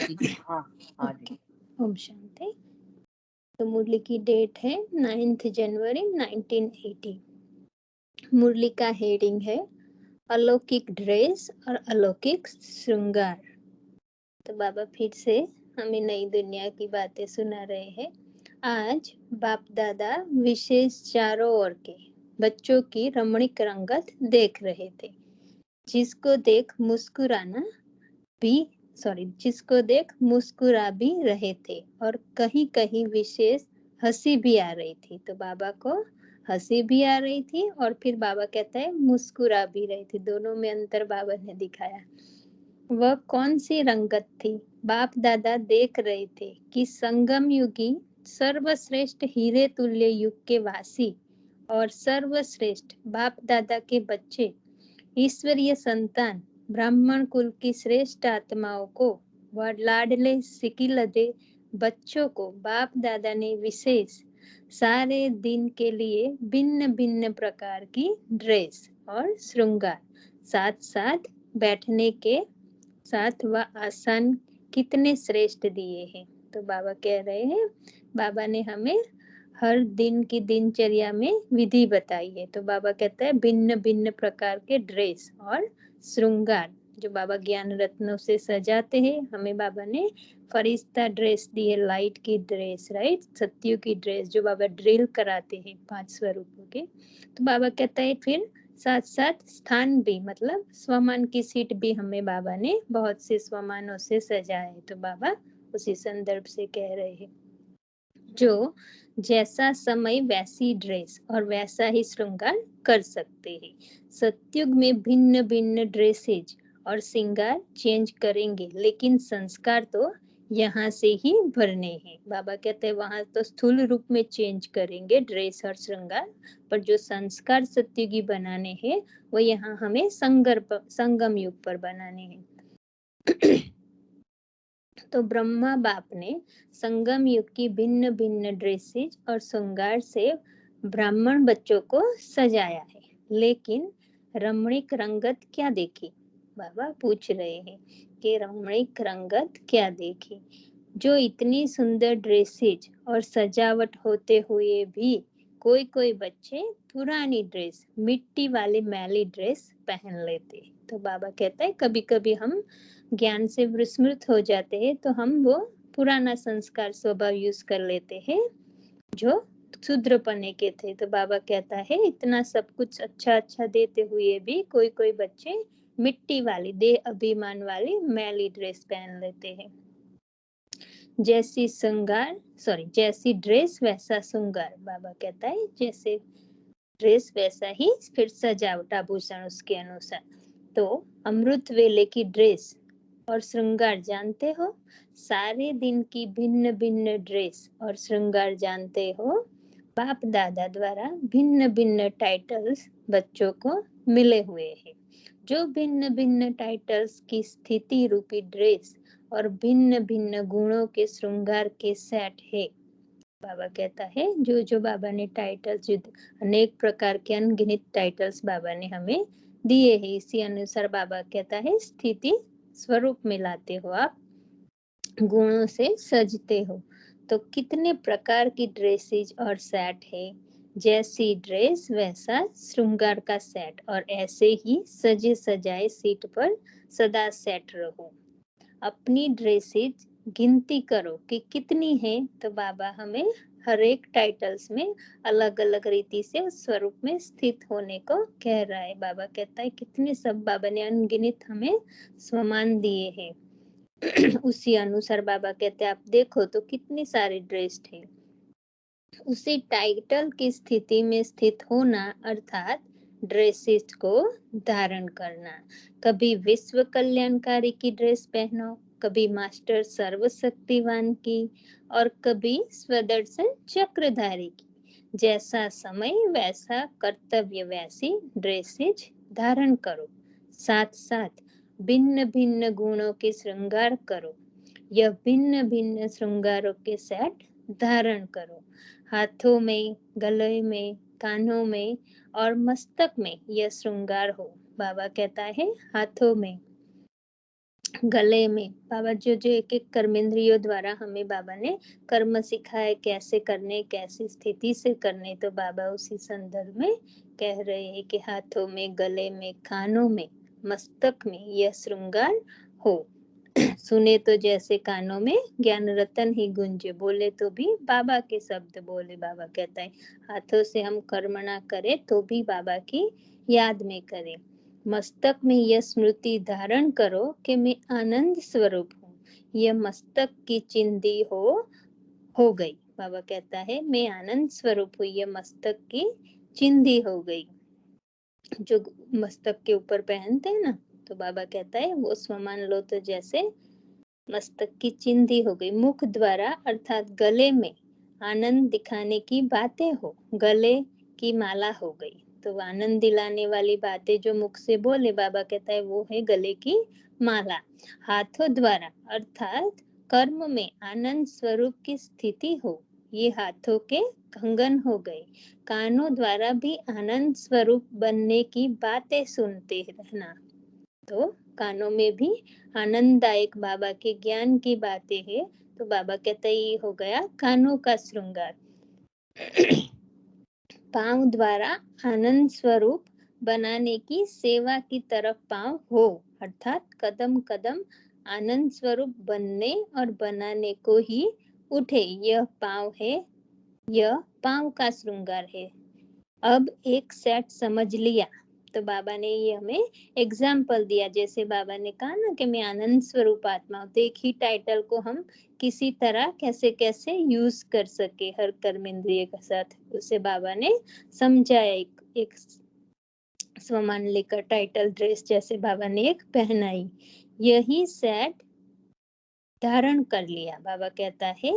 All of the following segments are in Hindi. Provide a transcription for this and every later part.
हाँ हाँ जी। ओके, ओम शांति। तो मुरली की डेट है 9 जनवरी 1980। मुरली का हेडिंग है अलौकिक ड्रेस और अलौकिक श्रृंगार। तो बाबा फिर से हमें नई दुनिया की बातें सुना रहे हैं। आज बाप दादा विशेष चारों ओर के बच्चों की रमणीक रंगत देख रहे थे, जिसको देख मुस्कुराना भी जिसको देख मुस्कुरा भी रहे थे और कहीं कहीं विशेष हंसी भी आ रही थी। तो बाबा को हंसी भी आ रही थी और फिर बाबा कहता है मुस्कुरा भी रही थी। दोनों में अंतर बाबा ने दिखाया। वह कौन सी रंगत थी? बाप दादा देख रहे थे कि संगम युगी सर्वश्रेष्ठ हीरे तुल्य युग के वासी और सर्वश्रेष्ठ बाप दादा के बच्चे, ईश्वरीय संतान, ब्राह्मण कुल की श्रेष्ठ आत्माओं को व लाडले सिकिलदे बच्चों को बाप दादा ने विशेष सारे दिन के लिए भिन्न भिन्न प्रकार की ड्रेस और श्रृंगार, साथ साथ बैठने के साथ व आसन कितने श्रेष्ठ दिए हैं। तो बाबा कह रहे हैं, बाबा ने हमें हर दिन की दिनचर्या में विधि बताई है। तो बाबा कहता है भिन्न भिन्न प्रकार के ड्रेस और श्रृंगार जो बाबा ज्ञान रत्नों से सजाते हैं। हमें बाबा ने फरिश्ता ड्रेस दी है, लाइट की ड्रेस, राइट, सत्यों की ड्रेस जो बाबा ड्रिल कराते हैं 5 स्वरूपों के। तो बाबा कहता है फिर साथ साथ स्थान भी, मतलब स्वमान की सीट भी हमें बाबा ने बहुत से स्वमानों से सजाया है। तो बाबा उसी संदर्भ से कह रहे हैं, जो जैसा समय वैसी ड्रेस और वैसा ही श्रृंगार कर सकते हैं। सतयुग में भिन्न भिन्न ड्रेसेज और श्रृंगार चेंज करेंगे, लेकिन संस्कार तो यहाँ से ही भरने हैं। बाबा कहते हैं वहां तो स्थूल रूप में चेंज करेंगे ड्रेस और श्रृंगार, पर जो संस्कार सत्युगी बनाने हैं वो यहाँ हमें संगम युग पर बनाने हैं। तो ब्रह्मा बाप ने संगम युग की भिन्न भिन्न ड्रेसेज और श्रृंगार से ब्राह्मण बच्चों को सजाया है, लेकिन रमणीक रंगत क्या देखी? बाबा पूछ रहे हैं कि रमणीक रंगत क्या देखी? जो इतनी सुंदर ड्रेसेज और सजावट होते हुए भी कोई कोई बच्चे पुरानी ड्रेस, मिट्टी वाली मैली ड्रेस पहन लेते। तो बाबा कहता है कभी कभी हम ज्ञान से विस्मृत हो जाते हैं, तो हम वो पुराना संस्कार स्वभाव यूज कर लेते हैं जो शूद्र पने के थे। तो बाबा कहता है इतना सब कुछ अच्छा अच्छा देते हुए भी कोई कोई बच्चे मिट्टी वाली देह अभिमान वाली मैली ड्रेस पहन लेते हैं। जैसी ड्रेस वैसा श्रृंगार। बाबा कहता है जैसे ड्रेस वैसा ही फिर सजावट आभूषण उसके अनुसार। तो अमृत वेले की ड्रेस और श्रृंगार जानते हो? सारे दिन की भिन्न भिन्न ड्रेस और श्रृंगार जानते हो? बाप दादा द्वारा भिन्न भिन्न टाइटल्स बच्चों को मिले हुए हैं। जो भिन्न भिन्न टाइटल्स की स्थिति रूपी ड्रेस और भिन्न भिन्न गुणों के श्रृंगार के सेट है। बाबा कहता है जो जो बाबा ने टाइटल्स, अनेक प्रकार के अनगिनत टाइटल्स बाबा ने हमें दिए हैं, इसी अनुसार बाबा कहता है स्थिति स्वरूप में लाते हो आप, गुणों से सजते हो। तो कितने प्रकार की ड्रेसेज और सेट है? जैसी ड्रेस वैसा श्रृंगार का सेट, और ऐसे ही सजे सजाए सीट पर सदा सेट रहो। अपनी ड्रेसेज गिनती करो कि कितनी है। तो बाबा हमें हर एक टाइटल्स में अलग अलग रीति से उस स्वरूप में स्थित होने को कह रहा है। बाबा कहता है कितने सब बाबा ने अनगिनत हमें स्वमान दिए हैं। उसी अनुसार बाबा कहते हैं आप देखो तो कितनी सारी ड्रेस है। उसी टाइटल की स्थिति में स्थित होना अर्थात ड्रेसेस को धारण करना। कभी विश्व कल्याणकारी की ड्रेस पहनो, कभी मास्टर सर्वशक्तिवान की, और कभी स्वदर्शन चक्रधारी की। जैसा समय वैसा कर्तव्य वैसी ड्रेसेज धारण करो, साथ साथ भिन्न भिन्न गुणों के श्रृंगार करो। यह भिन्न भिन्न श्रृंगारों के सेट धारण करो। हाथों में, गले में, कानों में और मस्तक में यह श्रृंगार हो। बाबा कहता है हाथों में गले में बाबा जो जो एक एक कर्मेंद्रियों द्वारा हमें बाबा ने कर्म सिखाए कैसे करने, कैसी स्थिति से करने, तो बाबा उसी संदर्भ में कह रहे हैं कि हाथों में, गले में, कानों में, मस्तक में यह श्रृंगार हो। सुने तो जैसे कानों में ज्ञान रतन ही गुंजे, बोले तो भी बाबा के शब्द बोले। बाबा कहता है हाथों से हम कर्म ना करें तो भी बाबा की याद में करें। मस्तक में यह स्मृति धारण करो कि मैं आनंद स्वरूप हूँ। यह मस्तक की चिंदी हो गई। बाबा कहता है मैं आनंद स्वरूप हूँ, यह मस्तक की चिंदी हो गई। जो मस्तक के ऊपर पहनते हैं ना, तो बाबा कहता है वो मान लो तो जैसे मस्तक की चिंदी हो गई। मुख द्वारा अर्थात गले में आनंद दिखाने की बातें हो, गले की माला हो गई। तो आनंद दिलाने वाली बातें जो मुख से बोले, बाबा कहता है वो है गले की माला। हाथों द्वारा अर्थात कर्म में आनंद स्वरूप की स्थिति हो, ये हाथों के कंगन हो गए। कानों द्वारा भी आनंद स्वरूप बनने की बातें सुनते रहना, तो कानों में भी आनंददायक बाबा के ज्ञान की बातें है, तो बाबा कहते हैं ये हो गया कानों का श्रृंगार। पांव द्वारा आनंद स्वरूप बनाने की सेवा की तरफ पांव हो, अर्थात कदम कदम आनंद स्वरूप बनने और बनाने को ही उठे, यह पांव है, यह पांव का श्रृंगार है। अब एक सेट समझ लिया, तो बाबा ने ये हमें एग्जाम्पल दिया। जैसे बाबा ने कहा ना कि मैं आनंद स्वरूप आत्मा हूँ, तो एक ही टाइटल को हम किसी तरह कैसे कैसे यूज कर सके हर कर्मेंद्रिय के साथ, उसे बाबा ने समझाया। एक स्वमान लेकर टाइटल ड्रेस जैसे बाबा ने एक पहनाई, यही सेट धारण कर लिया। बाबा कहता है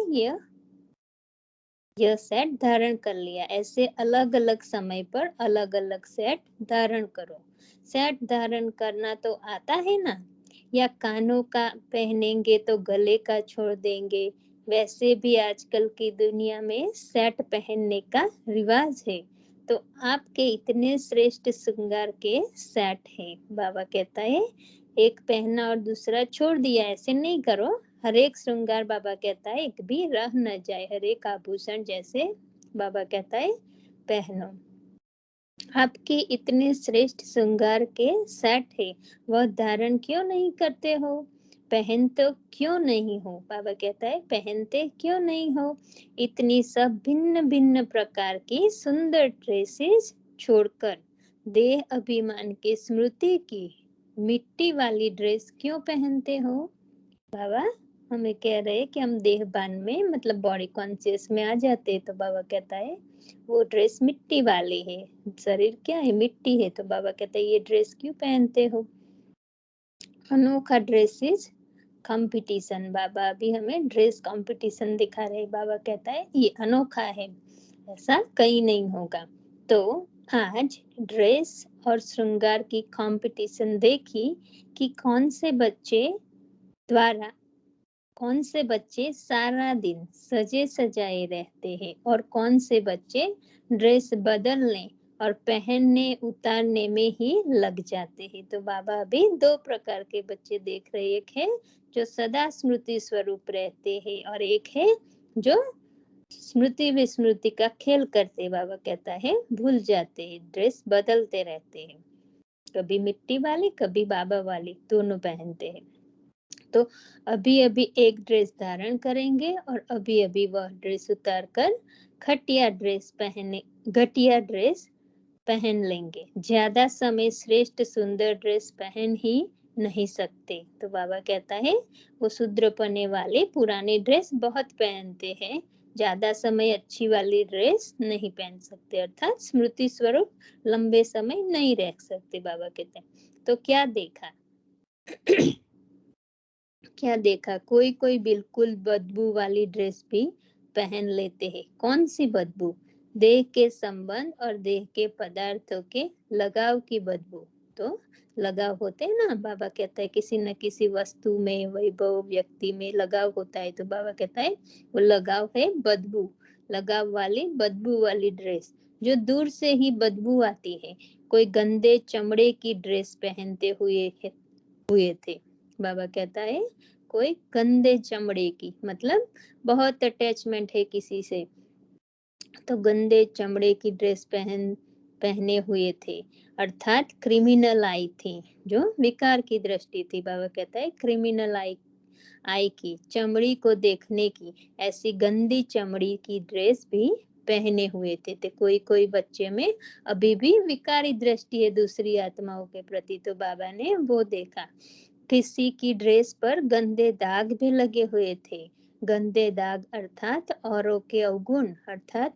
यह सेट धारण कर लिया। ऐसे अलग अलग समय पर अलग अलग सेट धारण करो। सेट धारण करना तो आता है ना, या कानों का पहनेंगे तो गले का छोड़ देंगे। वैसे भी आजकल की दुनिया में सेट पहनने का रिवाज है, तो आपके इतने श्रेष्ठ श्रृंगार के सेट है। बाबा कहता है एक पहना और दूसरा छोड़ दिया, ऐसे नहीं करो। हर एक श्रृंगार बाबा कहता है एक भी रह न जाए, हर एक आभूषण जैसे बाबा कहता है पहनो। आपके इतने श्रेष्ठ श्रृंगार के सेट है, वह धारण क्यों नहीं करते हो? पहन तो क्यों नहीं हो? बाबा कहता है पहनते क्यों नहीं हो? इतनी सब भिन्न भिन्न प्रकार की सुंदर ड्रेसेस छोड़कर देह अभिमान की स्मृति की मिट्टी वाली ड्रेस क्यों पहनते हो? बाबा हमें कह रहे हैं कि हम देहभान में मतलब बॉडी कॉन्शियस में आ जाते हैं, तो बाबा कहता है वो ड्रेस मिट्टी वाली है, शरीर क्या है? मिट्टी है। तो बाबा कहता है ये ड्रेस क्यों पहनते हो? अनोखा ड्रेसेस कंपटीशन, बाबा अभी हमें ड्रेस कंपटीशन दिखा रहे। बाबा कहता है ये अनोखा है, ऐसा कहीं नहीं होगा। तो आज ड्रेस और श्रृंगार की कंपटीशन देखी कि कौन से बच्चे सारा दिन सजे सजाए रहते हैं और कौन से बच्चे ड्रेस बदलने और पहनने उतारने में ही लग जाते हैं। तो बाबा अभी दो प्रकार के बच्चे देख रहे, एक है जो सदा स्मृति स्वरूप रहते हैं और एक है जो स्मृति विस्मृति का खेल करते। बाबा कहता है भूल जाते हैं, ड्रेस बदलते रहते हैं, कभी मिट्टी वाली कभी बाबा वाली दोनों पहनते हैं। तो अभी अभी एक ड्रेस धारण करेंगे और अभी अभी वह ड्रेस उतार कर घटिया ड्रेस पहन लेंगे। ज्यादा समय श्रेष्ठ सुंदर ड्रेस पहन ही नहीं सकते। तो बाबा कहता है वो शूद्रपने वाले पुरानी ड्रेस बहुत पहनते हैं, ज्यादा समय अच्छी वाली ड्रेस नहीं पहन सकते, अर्थात स्मृति स्वरूप लंबे समय नहीं रह सकते। बाबा कहते हैं तो क्या देखा कोई कोई बिल्कुल बदबू वाली ड्रेस भी पहन लेते हैं। कौन सी बदबू? देह के संबंध और देह के पदार्थों के लगाव की बदबू। तो लगाव होते हैं ना, बाबा कहता है किसी न किसी वस्तु में, वैभव, व्यक्ति में लगाव होता है, तो बाबा कहता है वो लगाव है बदबू, लगाव वाली बदबू वाली ड्रेस जो दूर से ही बदबू आती है। कोई गंदे चमड़े की ड्रेस पहनते हुए थे, बाबा कहता है कोई गंदे चमड़े की, मतलब बहुत अटैचमेंट है किसी से, तो गंदे चमड़े की ड्रेस पहने हुए थे, अर्थात क्रिमिनल आई थी, जो विकार की दृष्टि थी। बाबा कहता है क्रिमिनल आई की, चमड़ी को देखने की, ऐसी गंदी चमड़ी की ड्रेस भी पहने हुए थे। तो कोई कोई बच्चे में अभी भी विकारी दृष्टि है दूसरी आत्माओं के प्रति, तो बाबा ने वो देखा। किसी की ड्रेस पर गंदे दाग भी लगे हुए थे। गंदे दाग अर्थात औरों के अवगुण, अर्थात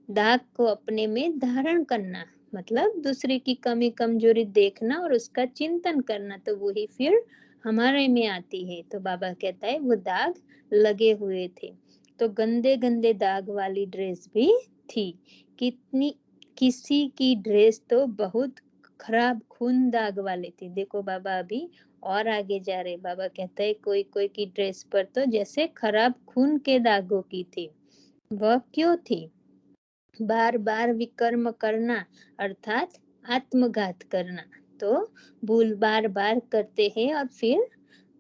दाग को अपने में धारण करना, मतलब दूसरे की कमी कमजोरी देखना और उसका चिंतन करना, तो वही फिर हमारे में आती है। तो बाबा कहता है वो दाग लगे हुए थे। तो गंदे गंदे दाग वाली ड्रेस भी थी। कितनी किसी की ड्रेस तो बहुत खराब खून दाग वाली थी। देखो बाबा अभी और आगे जा रहे, बाबा कहता है कोई कोई की ड्रेस पर तो जैसे खराब खून के दागों की थी। वह क्यों थी? बार बार विकर्म करना अर्थात आत्मघात करना। तो भूल बार बार करते हैं और फिर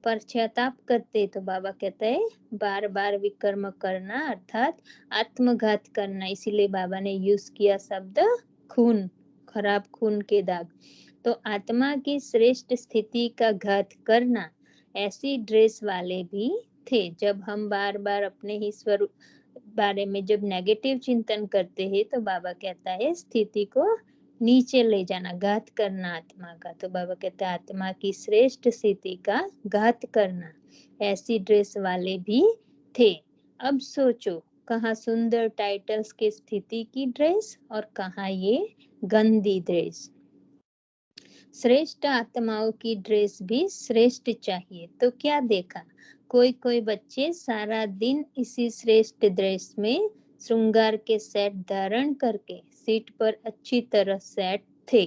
पश्चाताप करते। तो बाबा कहता है बार बार विकर्म करना अर्थात आत्मघात करना, इसीलिए बाबा ने यूज किया शब्द खून, खराब खून के दाग। तो आत्मा की श्रेष्ठ स्थिति का घात करना, ऐसी ड्रेस वाले भी थे। जब हम बार बार अपने ही स्वरूप बारे में जब नेगेटिव चिंतन करते हैं, तो बाबा कहता है स्थिति को नीचे ले जाना, घात करना आत्मा का। तो बाबा कहता है आत्मा की श्रेष्ठ स्थिति का घात करना, ऐसी ड्रेस वाले भी थे। अब सोचो, कहाँ सुंदर टाइटल्स की स्थिति की ड्रेस और कहाँ ये गंदी ड्रेस। श्रेष्ठ आत्माओं की ड्रेस भी श्रेष्ठ चाहिए। तो क्या देखा, कोई कोई बच्चे सारा दिन इसी श्रेष्ठ ड्रेस में श्रृंगार के सेट धारण करके सीट पर अच्छी तरह सेट थे,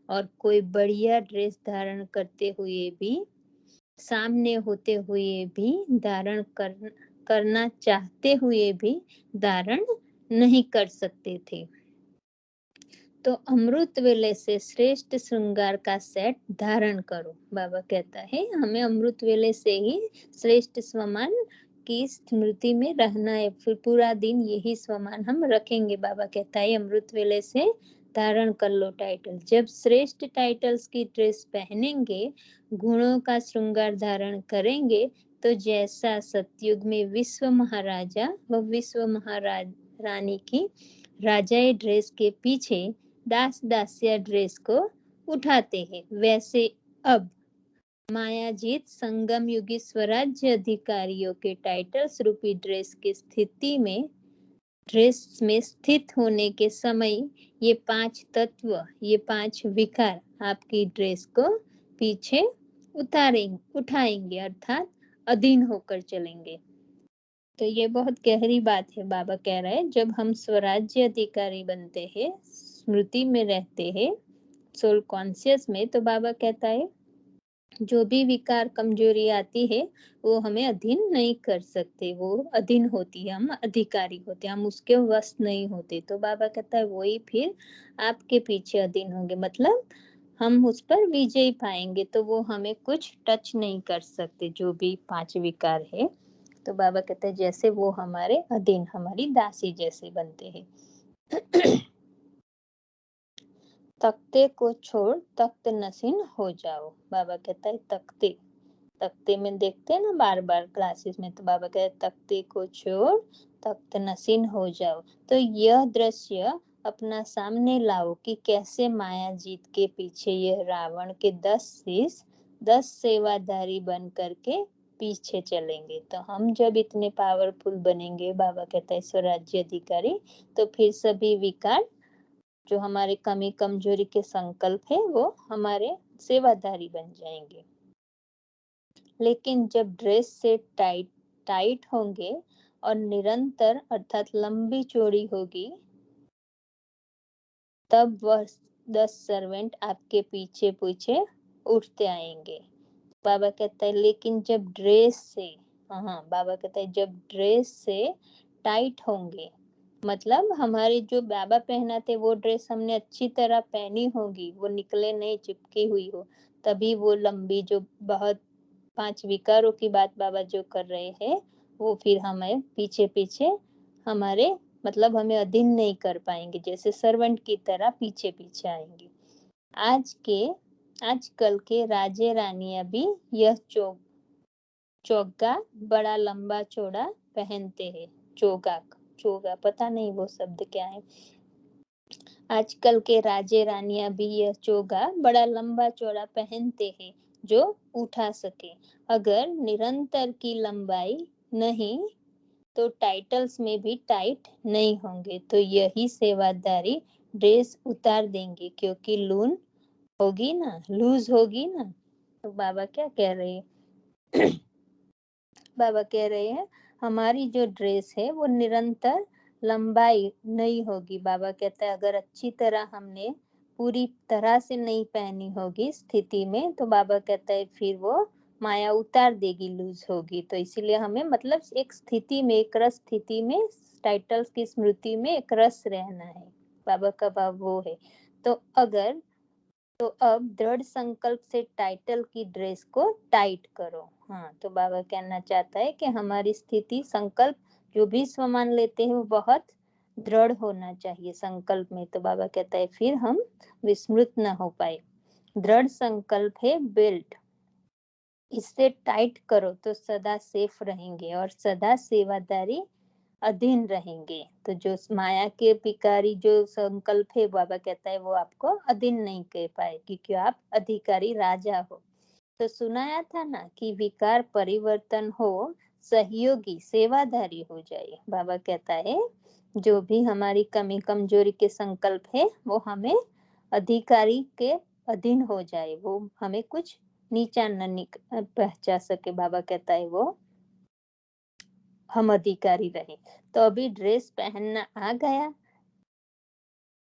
और कोई बढ़िया ड्रेस धारण करते हुए भी, सामने होते हुए भी धारण करना चाहते हुए भी धारण नहीं कर सकते थे। तो अमृत वेले से श्रेष्ठ श्रृंगार का सेट धारण करो। बाबा कहता है हमें अमृत वेले से ही श्रेष्ठ स्वमान की स्मृति में रहना है, फिर पूरा दिन यही स्वमान हम रखेंगे। बाबा कहता है अमृत वेले से धारण कर लो टाइटल। जब श्रेष्ठ टाइटल्स की ड्रेस पहनेंगे, गुणों का श्रृंगार धारण करेंगे, तो जैसा सतयुग में विश्व महाराजा व विश्व महारानी की राजाई ड्रेस के पीछे दास दासिया ड्रेस को उठाते हैं, वैसे अब मायाजीत संगम युगी स्वराज्य अधिकारियों के टाइटल्स रूपी ड्रेस की स्थिति में, ड्रेस में स्थित होने के समय ये 5 तत्व, ये 5 विकार आपकी ड्रेस को पीछे उठाएंगे अर्थात अधीन होकर चलेंगे। तो ये बहुत गहरी बात है। बाबा कह रहे हैं जब हम स्वराज्य अधिकारी बनते हैं, स्मृति में रहते हैं, सोल कॉन्शियस में, तो बाबा कहता है जो भी विकार कमजोरी आती है वो हमें अधीन नहीं कर सकते, वो अधीन होती है, हम अधिकारी होते हैं, हम उसके वश नहीं होते। तो बाबा कहता है वही फिर आपके पीछे अधीन होंगे, मतलब हम उस पर विजय पाएंगे, तो वो हमें कुछ टच नहीं कर सकते, जो भी 5 विकार है। तो बाबा कहते हैं जैसे वो हमारे अधीन, हमारी दासी जैसे बनते हैं। तख्ते को छोड़ तख्त नसीन हो जाओ। बाबा कहता है तख्ते में देखते हैं ना बार बार क्लासेस में, तो बाबा कहते हैं तख्ते को छोड़ तख्त नसीन हो जाओ। तो यह दृश्य अपना सामने लाओ कि कैसे माया जीत के पीछे यह रावण के 10 शीश 10 सेवाधारी बन करके पीछे चलेंगे। तो हम जब इतने पावरफुल बनेंगे, बाबा कहता है स्वराज्य अधिकारी, तो फिर सभी विकार जो हमारे कमी कमजोरी के संकल्प है वो हमारे सेवाधारी बन जाएंगे। लेकिन जब ड्रेस से टाइट होंगे और निरंतर अर्थात लंबी चौड़ी होगी, तब वह 10 सर्वेंट आपके पीछे पीछे उठते आएंगे। बाबा कहता है लेकिन जब ड्रेस से, हाँ बाबा कहता है जब ड्रेस से टाइट होंगे, मतलब हमारे जो बाबा पहनाते वो ड्रेस हमने अच्छी तरह पहनी होगी, वो निकले नहीं, चिपकी हुई हो, तभी वो लंबी जो बहुत 5 विकारों की बात बाबा जो कर रहे हैं वो फिर हमें पीछे पीछे हमारे मतलब हमें अधीन नहीं कर पाएंगे, जैसे सर्वेंट की तरह पीछे पीछे आएंगे। आजकल के राजे रानियां भी यह चोगा बड़ा लंबा चौड़ा पहनते हैं। चोगा चोगा पता नहीं वो शब्द क्या है। आजकल के राजे रानियां भी यह चोगा बड़ा लंबा चौड़ा पहनते हैं जो उठा सके। अगर निरंतर की लंबाई नहीं तो टाइटल्स में भी टाइट नहीं होंगे, तो यही सेवादारी ड्रेस उतार देंगे क्योंकि लूज होगी ना। तो बाबा क्या कह रहे हैं? बाबा कह रहे हैं हमारी जो ड्रेस है वो निरंतर लंबाई नहीं होगी। बाबा कहता है अगर अच्छी तरह हमने पूरी तरह से नहीं पहनी होगी स्थिति में, तो बाबा कहता है फिर वो माया उतार देगी, लूज होगी। तो इसीलिए हमें मतलब एक स्थिति में, एक रस स्थिति में, टाइटल्स की स्मृति में एक रस रहना है। बाबा का भाव वो है। तो अब दृढ़ संकल्प से टाइटल की ड्रेस को टाइट करो। हाँ, तो बाबा कहना चाहता है कि हमारी स्थिति, संकल्प जो भी स्वमान लेते हैं वो बहुत दृढ़ होना चाहिए संकल्प में। तो बाबा कहता है फिर हम विस्मृत न हो पाए। दृढ़ संकल्प है बेल्ट, इससे टाइट करो तो सदा सेफ रहेंगे और सदा सेवादारी अधीन रहेंगे। तो जो माया के पिकारी जो संकल्प है, बाबा कहता है वो आपको अधीन नहीं कह पाए क्योंकि आप अधिकारी राजा हो। तो सुनाया था ना कि विकार परिवर्तन हो, सहयोगी सेवाधारी हो जाए। बाबा कहता है जो भी हमारी कमी कमजोरी के संकल्प है वो हमें अधिकारी के अधीन हो जाए, वो हमें कुछ नीचा न पहुंचा सके। बाबा कहता है वो हम अधिकारी रहे। तो अभी ड्रेस पहनना आ गया,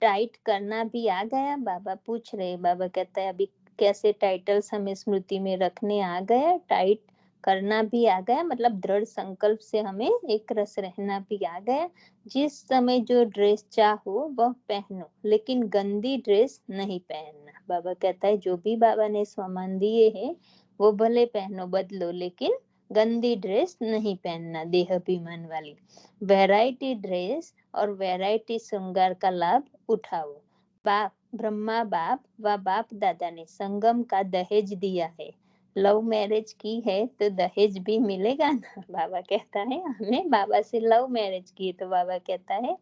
टाइट करना भी आ गया। बाबा पूछ रहे, बाबा कहता है अभी कैसे टाइटल्स हमें स्मृति में रखने आ गया, टाइट करना भी आ गया, मतलब दृढ़ संकल्प से हमें एक रस रहना भी आ गया। जिस समय जो ड्रेस चाहो वह पहनो, लेकिन गंदी ड्रेस नहीं पहनना। बाबा कहता है जो भी बाबा ने सामान दिए हैं वो भले पहनो, बदलो, लेकिन गंदी ड्रेस नहीं पहनना, देह अभिमान वाली। वैरायटी ड्रेस और वैरायटी श्रृंगार का लाभ उठाओ। ब्रह्मा बाप व बाप दादा ने संगम का दहेज दिया है। लव मैरिज की है तो दहेज भी मिलेगा ना। बाबा कहता है हमने बाबा से लव मैरिज की, तो बाबा कहता है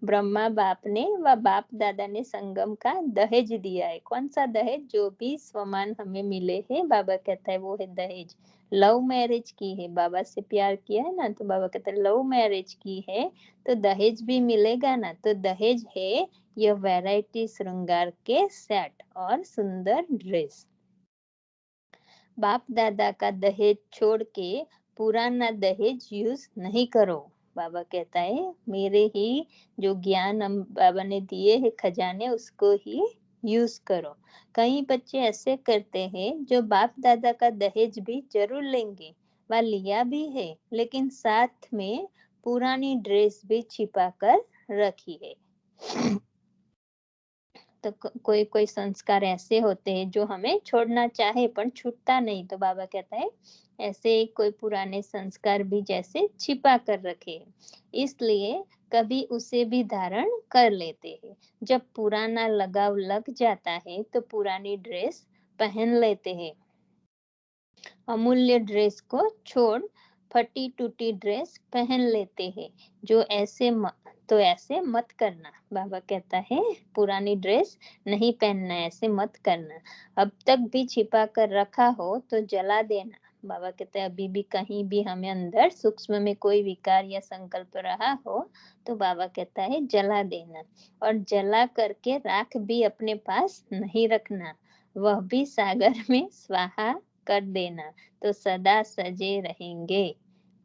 ब्रह्मा बाप ने व बाप दादा ने संगम का दहेज दिया है। कौन सा दहेज? जो भी स्वमान हमें मिले हैं, बाबा कहता है वो है दहेज। लव मैरिज की है, बाबा से प्यार किया है ना, तो बाबा कहता है लव मैरिज की है तो दहेज भी मिलेगा ना। तो दहेज है यह वैरायटी श्रृंगार के सेट और सुंदर ड्रेस। बाप दादा का दहेज छोड़ के पुराना दहेज यूज नहीं करो। बाबा कहता है मेरे ही जो ज्ञान हम बाबा ने दिए है खजाने, उसको ही यूज करो। कई बच्चे ऐसे करते हैं जो बाप दादा का दहेज भी जरूर लेंगे, वह लिया भी है, लेकिन साथ में पुरानी ड्रेस भी छिपा कर रखी है। तो कोई कोई संस्कार ऐसे होते हैं जो हमें छोड़ना चाहे पर छूटता नहीं। तो बाबा कहता है ऐसे कोई पुराने संस्कार भी जैसे छिपा कर रखे, इसलिए कभी उसे भी धारण कर लेते हैं। जब पुराना लगाव लग जाता है तो पुरानी ड्रेस पहन लेते हैं। अमूल्य ड्रेस को छोड़ फटी टूटी ड्रेस पहन लेते हैं। तो ऐसे मत करना। बाबा कहता है पुरानी ड्रेस नहीं पहनना, ऐसे मत करना। अब तक भी छिपा कर रखा हो तो जला देना। बाबा कहते हैं अभी भी कहीं भी हमें अंदर सूक्ष्म में कोई विकार या संकल्प रहा हो तो बाबा कहता है जला देना। और जला करके राख भी अपने पास नहीं रखना, वह भी सागर में स्वाहा कर देना, तो सदा सजे रहेंगे।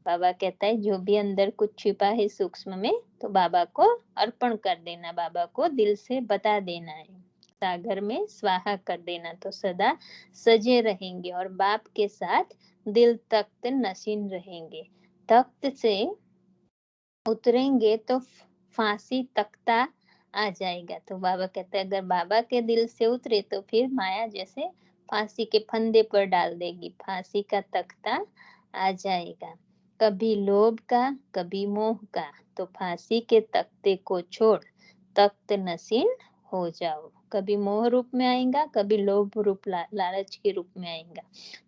बाबा कहता है जो भी अंदर कुछ छिपा है सूक्ष्म में तो बाबा को अर्पण कर देना, बाबा को दिल से बता देना है, सागर में स्वाहा कर देना, तो सदा सजे रहेंगे और बाप के साथ दिल तख्त नशीन रहेंगे। तख्त से उतरेंगे तो फांसी तख्ता आ जाएगा। तो बाबा कहते हैं अगर बाबा के दिल से उतरे तो फिर माया जैसे फांसी के फंदे पर डाल देगी, फांसी का तख्ता आ जाएगा। कभी लोभ का, कभी मोह का, तो फांसी के तख्ते को छोड़ तख्त नसीन हो जाओ। कभी मोह रूप में आएगा, कभी लोभ रूप लालच के रूप में आएगा।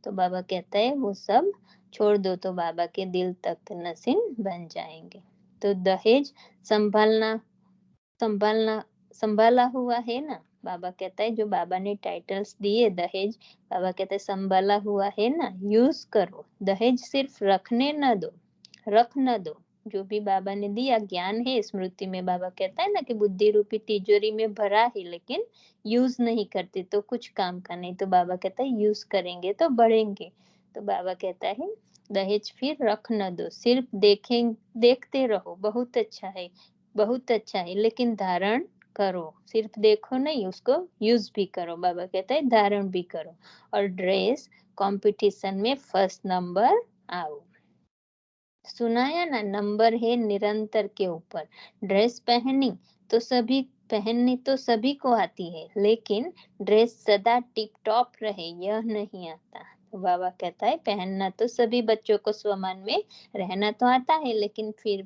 तो बाबा कहता है वो सब छोड़ दो तो बाबा के दिल तख्त नसीन बन जाएंगे। तो दहेज संभालना संभालना संभाला हुआ है ना। बाबा कहता है जो बाबा ने टाइटल्स दिए दहेज, बाबा कहते हैं संभाला हुआ है ना, यूज करो। दहेज सिर्फ रखने न दो, रख न दो। जो भी बाबा ने दिया ज्ञान है, स्मृति में बाबा कहता है ना कि बुद्धि रूपी तिजोरी में भरा है, लेकिन यूज नहीं करते तो कुछ काम का नहीं। तो बाबा कहता है यूज करेंगे तो बढ़ेंगे। तो बाबा कहता है दहेज फिर रख न दो, सिर्फ देखते रहो, बहुत अच्छा है, बहुत अच्छा है, लेकिन धारण करो। सिर्फ देखो नहीं, उसको यूज भी करो। बाबा कहता है धारण भी करो। और ड्रेस कंपटीशन में फर्स्ट नंबर आओ। सुनाया ना, नंबर है निरंतर के ऊपर। ड्रेस पहननी तो सभी को आती है, लेकिन ड्रेस सदा टिप टॉप रहे यह नहीं आता। तो बाबा कहता है पहनना तो सभी बच्चों को स्वमान में रहना तो आता है, लेकिन फिर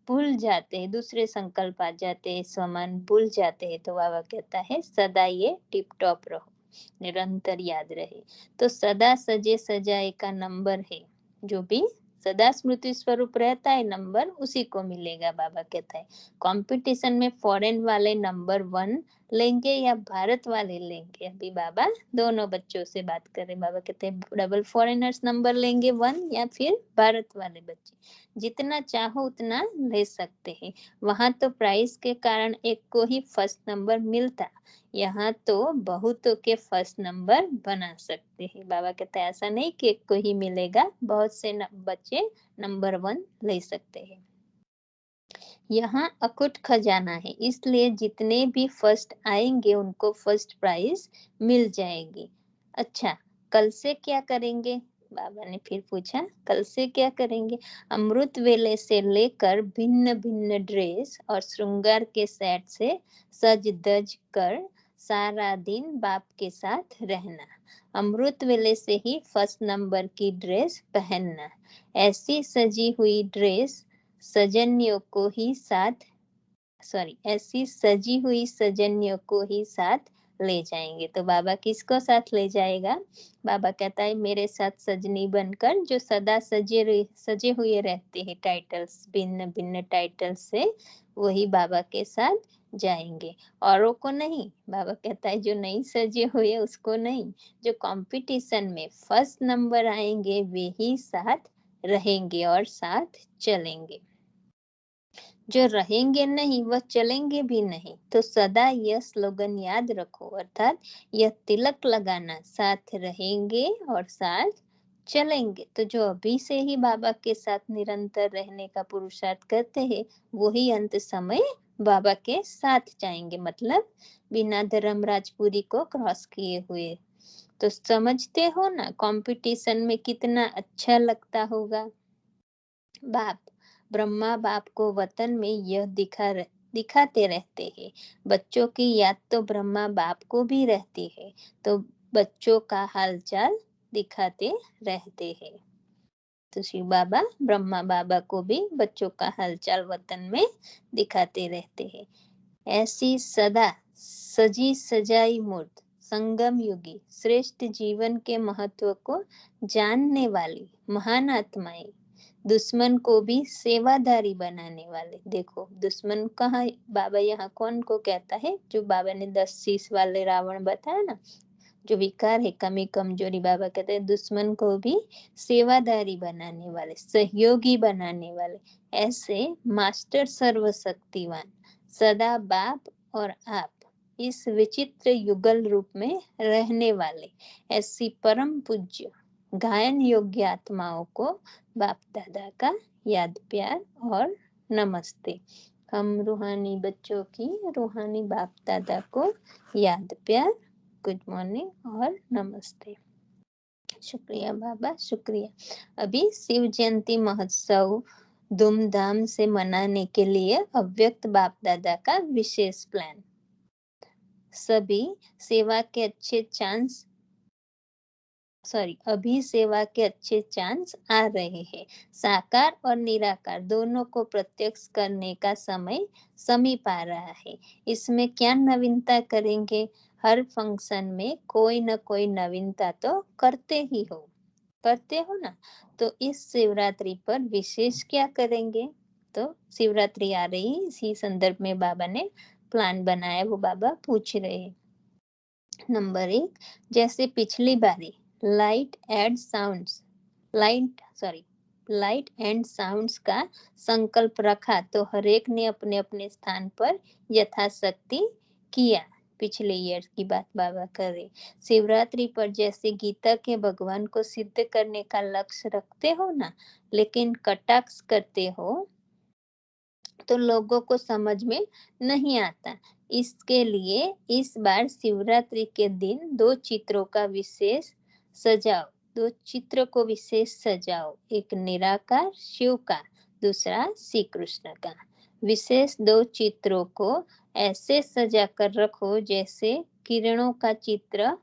भूल जाते हैं, दूसरे संकल्प आ जाते हैं, स्वमान भूल जाते हैं। तो बाबा कहता है सदा ये टिप टॉप रहो, निरंतर याद रहे। तो सदा सजे सजाए का नंबर है, जो भी सदा स्मृति स्वरूप रहता है नंबर उसी को मिलेगा। बाबा कहता है कंपटीशन में फॉरेन वाले नंबर 1 लेंगे या भारत वाले लेंगे। अभी बाबा दोनों बच्चों से बात कर रहे। बाबा कहते हैं डबल फॉरेनर्स नंबर लेंगे 1 या फिर भारत वाले बच्चे, जितना चाहो उतना ले सकते हैं। वहां तो प्राइस के कारण एक को ही फर्स्ट नंबर मिलता, यहाँ तो बहुतों के फर्स्ट नंबर बना सकते हैं। बाबा कहते हैं ऐसा नहीं कि एक को ही मिलेगा, बहुत से बच्चे नंबर 1 ले सकते हैं। यहाँ अकुट खजाना है, इसलिए जितने भी फर्स्ट आएंगे उनको फर्स्ट प्राइज मिल जाएगी। अच्छा, कल से क्या करेंगे? बाबा ने फिर पूछा कल से क्या करेंगे? अमृत वेले से लेकर भिन्न भिन्न ड्रेस और श्रृंगार के सेट से सज धज कर सारा दिन बाप के साथ रहना। अमृत वेले से ही फर्स्ट नंबर की ड्रेस पहनना। ऐसी सजी हुई ड्रेस सजनियों को ही साथ ऐसी सजी हुई सजनियों को ही साथ ले जाएंगे। तो बाबा किसको साथ ले जाएगा? बाबा कहता है मेरे साथ सजनी बनकर जो सदा सजे हुए रहते हैं, टाइटल्स भिन्न भिन्न टाइटल्स से, वही बाबा के साथ जाएंगे, औरों को नहीं। बाबा कहता है जो नहीं सजे हुए उसको नहीं, जो कंपटीशन में फर्स्ट नंबर आएंगे वे ही साथ रहेंगे और साथ चलेंगे। जो रहेंगे नहीं वह चलेंगे भी नहीं। तो सदा यह स्लोगन याद रखो, अर्थात यह तिलक लगाना, साथ रहेंगे और साथ चलेंगे। तो जो अभी से ही बाबा के साथ निरंतर रहने का पुरुषार्थ करते हैं, वही अंत समय बाबा के साथ जाएंगे, मतलब बिना धर्मराजपुरी को क्रॉस किए हुए। तो समझते हो ना कंपटीशन में कितना अच्छा लगता होगा। बाप ब्रह्मा बाप को वतन में यह दिखाते रहते हैं। बच्चों की याद तो ब्रह्मा बाप को भी रहती है, तो बच्चों का हालचाल दिखाते रहते हैं। तो शिव बाबा ब्रह्मा बाबा को भी बच्चों का हालचाल वतन में दिखाते रहते हैं। ऐसी सदा सजी सजाई मूर्त संगम युगी श्रेष्ठ जीवन के महत्व को जानने वाली महान आत्माएं, दुश्मन को भी सेवादारी बनाने वाले। देखो दुश्मन कहाँ, बाबा यहाँ कौन को कहता है? जो बाबा ने 10 शीश वाले रावण बताया ना, जो विकार है, कमी कमजोरी, बाबा कहते हैं दुश्मन को भी सेवादारी बनाने वाले, सहयोगी बनाने वाले, ऐसे मास्टर सर्वशक्तिवान सदा बाप और आप इस विचित्र युगल रूप में रहने वाले, ऐसी परम पूज्य गायन योग्य आत्माओं को बाप दादा का याद प्यार और नमस्ते। हम रूहानी बच्चों की रूहानी बाप दादा को याद प्यार, गुड मॉर्निंग और नमस्ते। शुक्रिया बाबा, शुक्रिया। अभी शिव जयंती महोत्सव धूमधाम से मनाने के लिए अव्यक्त बाप दादा का विशेष प्लान। सभी सेवा के अच्छे चांस अभी सेवा के अच्छे चांस आ रहे हैं। साकार और निराकार दोनों को प्रत्यक्ष करने का समय समीप आ रहा है। इसमें क्या नवीनता करेंगे? हर फंक्शन में कोई न कोई नवीनता तो करते हो ना। तो इस शिवरात्रि पर विशेष क्या करेंगे? तो शिवरात्रि आ रही, इसी संदर्भ में बाबा ने प्लान बनाया, वो बाबा पूछ रहे हैं। नंबर 1, जैसे पिछली बारी light and sounds light and sounds का संकल्प रखा, तो हर एक ने अपने अपने स्थान पर यथाशक्ति किया। पिछले ईयर की बात बाबा कर रहे। शिवरात्रि पर जैसे गीता के भगवान को सिद्ध करने का लक्ष्य रखते हो ना, लेकिन कटाक्ष करते हो तो लोगों को समझ में नहीं आता। इसके लिए इस बार शिवरात्रि के दिन दो चित्रों को विशेष सजाओ। एक निराकार शिव का, दूसरा श्री कृष्ण का। विशेष दो चित्रों को ऐसे सजा कर रखो जैसे किरणों का चित्र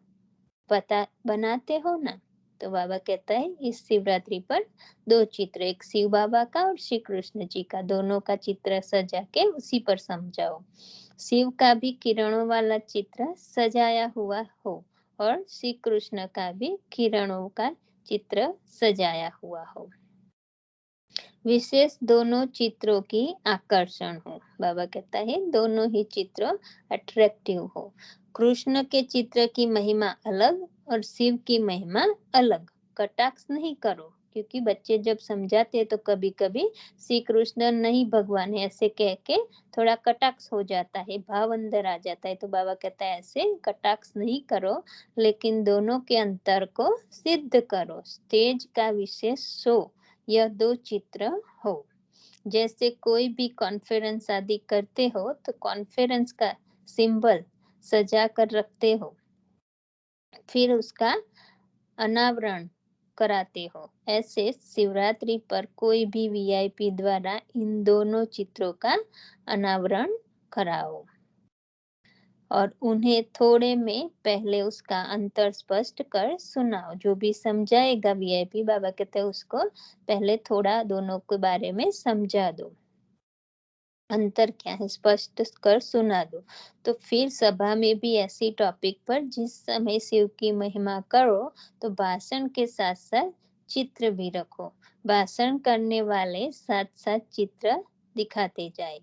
बनाते हो ना। तो बाबा कहता है इस शिवरात्रि पर दो चित्र, एक शिव बाबा का और श्री कृष्ण जी का, दोनों का चित्र सजा के उसी पर समझाओ। शिव का भी किरणों वाला चित्र सजाया हुआ हो और श्री कृष्ण का भी किरणों का चित्र सजाया हुआ हो। विशेष दोनों चित्रों की आकर्षण हो। बाबा कहता है दोनों ही चित्र अट्रैक्टिव हो। कृष्ण के चित्र की महिमा अलग और शिव की महिमा अलग। कटाक्ष नहीं करो, क्योंकि बच्चे जब समझाते हैं तो कभी कभी श्री कृष्ण नहीं भगवान है ऐसे कह के थोड़ा कटाक्ष हो जाता है, भाव अंदर आ जाता है। तो बाबा कहता है ऐसे कटाक्ष नहीं करो, लेकिन दोनों के अंतर को सिद्ध करो। स्टेज का विशेष शो यह दो चित्र हो। जैसे कोई भी कॉन्फ्रेंस आदि करते हो तो कॉन्फ्रेंस का सिंबल सजा कर रखते हो, फिर उसका अनावरण कराते हो। ऐसे शिवरात्रि पर कोई भी वीआईपी द्वारा इन दोनों चित्रों का अनावरण कराओ और उन्हें थोड़े में पहले उसका अंतर स्पष्ट कर सुनाओ। जो भी समझाएगा वीआईपी, बाबा कहते हैं उसको पहले थोड़ा दोनों के बारे में समझा दो, अंतर क्या है स्पष्ट कर सुना दो। तो फिर सभा में भी ऐसी टॉपिक पर जिस समय शिव की महिमा करो तो भाषण के साथ साथ चित्र भी रखो। भाषण करने वाले साथ साथ चित्र दिखाते जाए।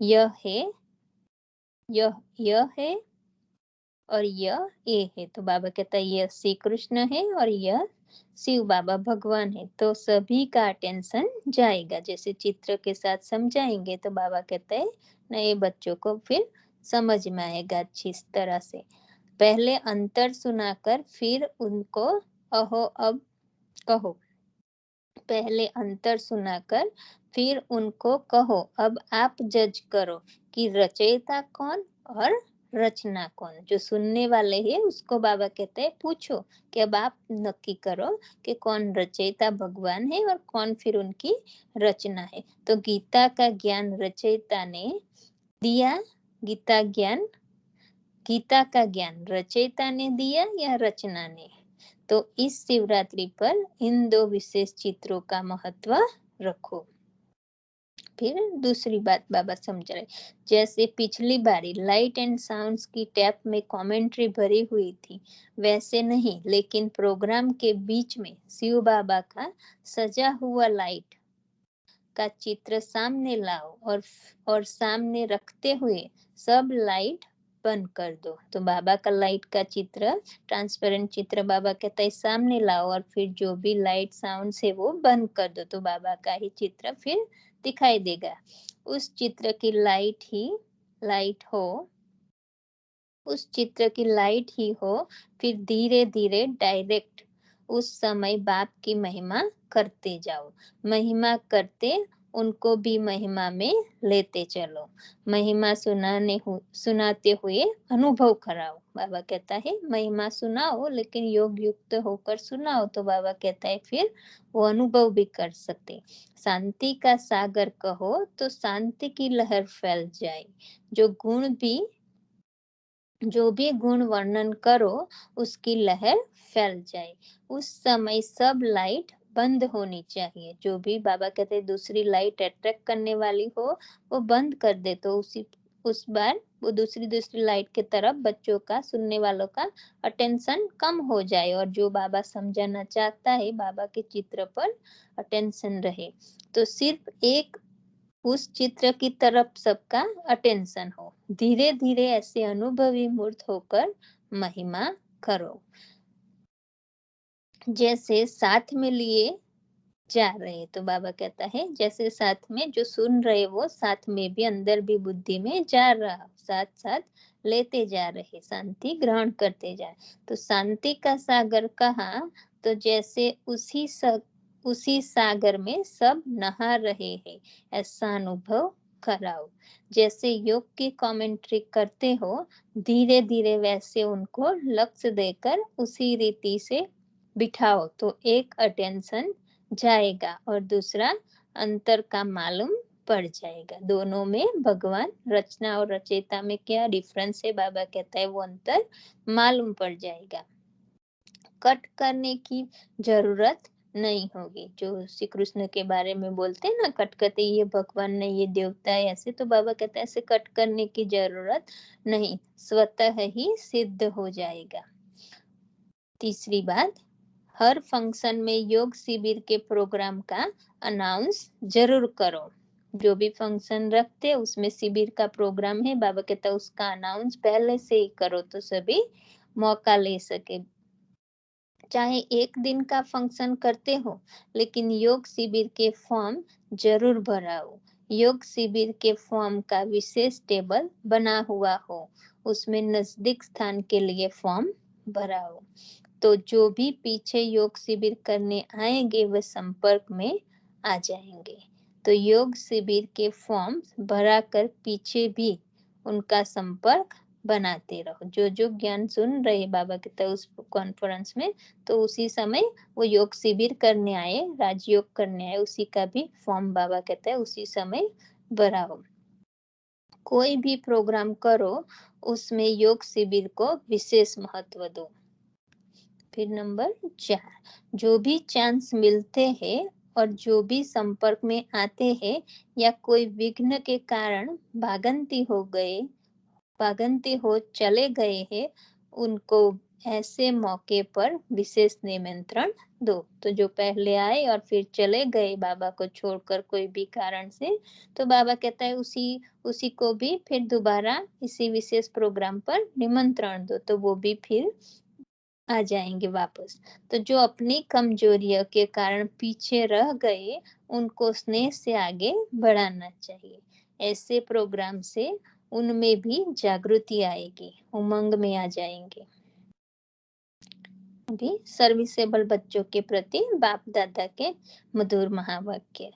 यह है और यह ए है। तो बाबा कहता है यह श्री कृष्ण है और यह शिव बाबा भगवान है। तो सभी का अटेंशन जाएगा। जैसे चित्र के साथ समझाएंगे तो बाबा कहते हैं नए बच्चों को फिर समझ में आएगा अच्छी तरह से। पहले अंतर सुनाकर फिर उनको अहो अब कहो। पहले अंतर सुनाकर फिर उनको कहो अब आप जज करो कि रचयिता कौन और रचना कौन। जो सुनने वाले हैं उसको बाबा कहते हैं पूछो कि अब आप नक्की करो कि कौन रचयिता भगवान है और कौन फिर उनकी रचना है। तो गीता का ज्ञान रचयिता ने दिया, गीता का ज्ञान रचयिता ने दिया या रचना ने। तो इस शिवरात्रि पर इन दो विशेष चित्रों का महत्व रखो। फिर दूसरी बात बाबा समझ रहे, जैसे पिछली बारी लाइट एंड साउंड्स की टैप में कमेंट्री भरी हुई थी वैसे नहीं, लेकिन प्रोग्राम के बीच में शिव बाबा का सजा हुआ लाइट का चित्र सामने लाओ और सामने रखते हुए सब लाइट बंद कर दो। तो बाबा का लाइट का चित्र, ट्रांसपेरेंट चित्र बाबा कहता है सामने लाओ और फिर जो भी लाइट साउंड है वो बंद कर दो। तो बाबा का ही चित्र फिर दिखाई देगा। उस चित्र की लाइट हो, फिर धीरे धीरे डायरेक्ट उस समय बाप की महिमा करते जाओ। महिमा करते उनको भी महिमा में लेते चलो। महिमा सुनाते हुए अनुभव कराओ। बाबा कहता है महिमा सुनाओ लेकिन योग युक्त होकर सुनाओ। तो बाबा कहता है फिर वो अनुभव भी कर सकते। शांति का सागर कहो तो शांति की लहर फैल जाए। जो गुण भी जो भी गुण वर्णन करो उसकी लहर फैल जाए। उस समय सब लाइट बंद होनी चाहिए। जो भी बाबा कहते हैं दूसरी लाइट अट्रैक्ट करने वाली हो वो बंद कर दे, तो उस बार वो दूसरी दूसरी लाइट की तरफ बच्चों का, सुनने वालों का अटेंशन कम हो जाए और जो बाबा समझाना चाहता है बाबा के चित्र पर अटेंशन रहे। तो सिर्फ एक उस चित्र की तरफ सबका अटेंशन हो। धीरे धीरे ऐसे अनुभवी मूर्त होकर महिमा करो। जैसे साथ में लिए जा रहे, तो बाबा कहता है जैसे साथ में जो सुन रहे वो साथ में भी अंदर भी बुद्धि में जा रहा, साथ साथ लेते जा रहे, शांति ग्रहण करते जाए। तो शांति का सागर कहा, तो जैसे उसी सागर में सब नहा रहे हैं ऐसा अनुभव कराओ। जैसे योग की कमेंट्री करते हो धीरे धीरे वैसे उनको लक्ष्य देकर उसी रीति से बिठाओ, तो एक अटेंशन जाएगा और दूसरा अंतर का मालूम पड़ जाएगा। दोनों में भगवान रचना और रचयिता में क्या डिफरेंस है बाबा कहता है वो अंतर मालूम पड़ जाएगा। कट करने की जरूरत नहीं होगी। जो श्री कृष्ण के बारे में बोलते हैं ना, कट करते ये भगवान ने, ये देवता है ऐसे, तो बाबा कहता है ऐसे कट करने की जरूरत नहीं, स्वतः ही सिद्ध हो जाएगा। तीसरी बात, हर फंक्शन में योग शिविर के प्रोग्राम का अनाउंस जरूर करो। जो भी फंक्शन रखते उसमें शिविर का प्रोग्राम है, बाबा कहता है उसका अनाउंस पहले से ही करो तो सभी मौका ले सके। चाहे एक दिन का फंक्शन करते हो लेकिन योग शिविर के फॉर्म जरूर भराओ। योग शिविर के फॉर्म का विशेष टेबल बना हुआ हो, उसमें नजदीक स्थान के लिए फॉर्म भराओ। तो जो भी पीछे योग शिविर करने आएंगे वे संपर्क में आ जाएंगे। तो योग शिविर के फॉर्म भरा कर पीछे भी उनका संपर्क बनाते रहो। जो जो ज्ञान सुन रहे बाबा के उस कॉन्फ्रेंस में, तो उसी समय वो योग शिविर करने आए, राजयोग करने आए, उसी का भी फॉर्म बाबा कहता है उसी समय भराओ। कोई भी प्रोग्राम करो उसमें योग शिविर को विशेष महत्व दो। फिर नंबर 4, जो भी चांस मिलते हैं और जो भी संपर्क में आते हैं या कोई विघ्न के कारण भागंती हो चले गए हैं, उनको ऐसे मौके पर विशेष निमंत्रण दो। तो जो पहले आए और फिर चले गए बाबा को छोड़कर कोई भी कारण से, तो बाबा कहता है उसी को भी फिर दोबारा इसी विशेष प्रोग्राम पर निमंत्रण दो, तो वो भी फिर आ जाएंगे वापस। तो जो अपनी कमजोरियों के कारण पीछे रह गए उनको स्नेह से आगे बढ़ाना चाहिए। ऐसे प्रोग्राम से उनमें भी जागृति आएगी, उमंग में आ जाएंगे। अभी सर्विसेबल बच्चों के प्रति बाप दादा के मधुर महावाक्य।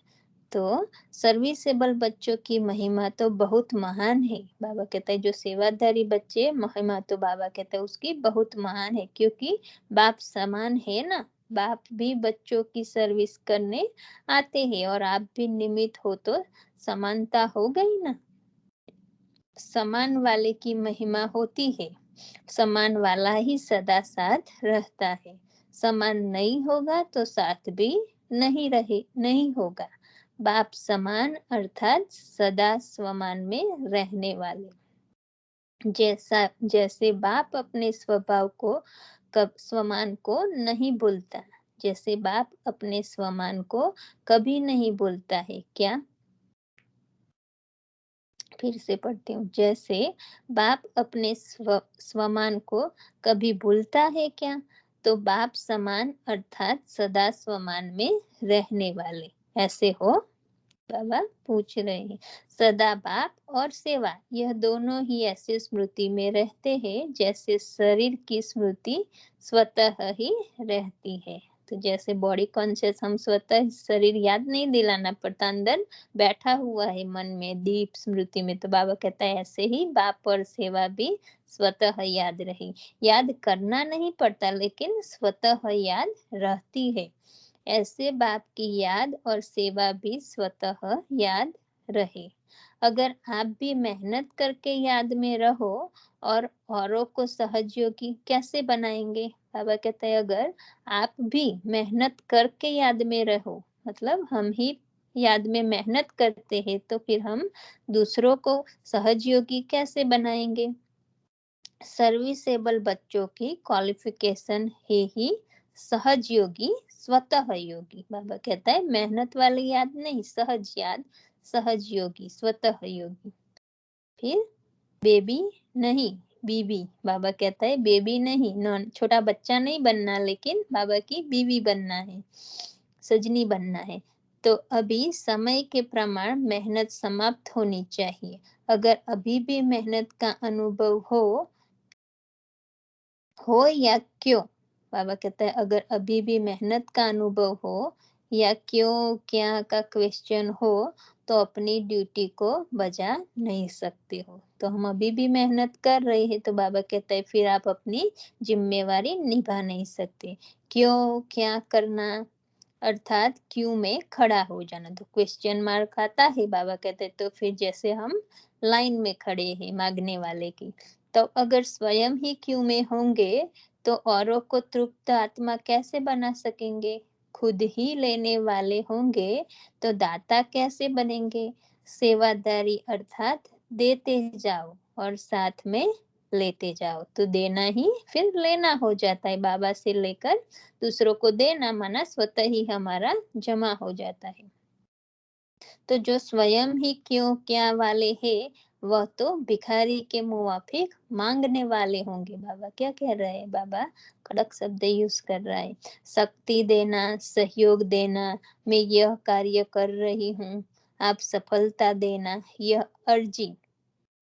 तो सर्विसेबल बच्चों की महिमा तो बहुत महान है। बाबा कहता है जो सेवाधारी बच्चे, महिमा तो बाबा कहता है उसकी बहुत महान है, क्योंकि बाप समान है ना। बाप भी बच्चों की सर्विस करने आते हैं और आप भी निमित्त हो, तो समानता हो गई ना। समान वाले की महिमा होती है, समान वाला ही सदा साथ रहता है। समान नहीं होगा तो साथ भी नहीं होगा। बाप समान अर्थात सदा स्वमान में रहने वाले। जैसे बाप अपने स्वभाव को स्वमान को नहीं भूलता, जैसे बाप अपने स्वमान को कभी नहीं भूलता है क्या। फिर से पढ़ती हूँ, जैसे बाप अपने स्वमान को कभी भूलता है क्या, तो बाप समान अर्थात सदा स्वमान में रहने वाले ऐसे हो। बाबा पूछ रहे हैं, सदा बाप और सेवा यह दोनों ही ऐसे स्मृति में रहते हैं जैसे शरीर की स्मृति स्वतः ही रहती है। तो जैसे बॉडी कॉन्शियस हम स्वतः शरीर याद नहीं दिलाना पड़ता, अंदर बैठा हुआ है मन में दीप स्मृति में, तो बाबा कहता है ऐसे ही बाप और सेवा भी स्वतः याद रही। याद करना नहीं पड़ता लेकिन स्वतः याद रहती है। ऐसे बाप की याद और सेवा भी स्वतः याद रहे। अगर आप भी मेहनत करके याद में रहो और औरों को सहयोगी कैसे बनाएंगे? बाबा कहते हैं अगर आप भी मेहनत करके याद में रहो, मतलब हम ही याद में मेहनत करते हैं तो फिर हम दूसरों को सहयोगी कैसे बनाएंगे? सर्विसेबल बच्चों की क्वालिफिकेशन है ही सहजयोगी स्वतः योगी। बाबा कहता है मेहनत वाली याद नहीं, सहज याद, सहज योगी, स्वतः योगी। फिर बेबी नहीं, बीबी। बाबा कहता है बेबी नहीं, नॉन छोटा बच्चा नहीं बनना, लेकिन बाबा की बीवी बनना है, सजनी बनना है। तो अभी समय के प्रमाण मेहनत समाप्त होनी चाहिए। अगर अभी भी मेहनत का अनुभव हो या क्यों? बाबा कहता है अगर अभी भी मेहनत का अनुभव हो या क्यों क्या का क्वेश्चन हो तो अपनी ड्यूटी को बजा नहीं सकते हो। तो हम अभी भी मेहनत कर रहे हैं तो बाबा कहता है फिर आप अपनी जिम्मेवारी निभा नहीं सकते। क्यों क्या करना अर्थात क्यों में खड़ा हो जाना। तो क्वेश्चन मार्क आता है, बाबा कहते हैं तो फिर जैसे हम लाइन में खड़े हैं मांगने वाले की। तो अगर स्वयं ही क्यों में होंगे तो औरों को तृप्त आत्मा कैसे बना सकेंगे? खुद ही लेने वाले होंगे तो दाता कैसे बनेंगे? सेवादारी अर्थात देते जाओ और साथ में लेते जाओ, तो देना ही फिर लेना हो जाता है। बाबा से लेकर दूसरों को देना माना स्वतः ही हमारा जमा हो जाता है। तो जो स्वयं ही क्यों क्या वाले हैं वह तो भिखारी के मुवाफिक मांगने वाले होंगे। बाबा क्या कह रहे हैं? बाबा कड़क शब्द यूज कर रहा है। शक्ति देना, सहयोग देना, मैं यह कार्य कर रही हूँ, आप सफलता देना, यह अर्जी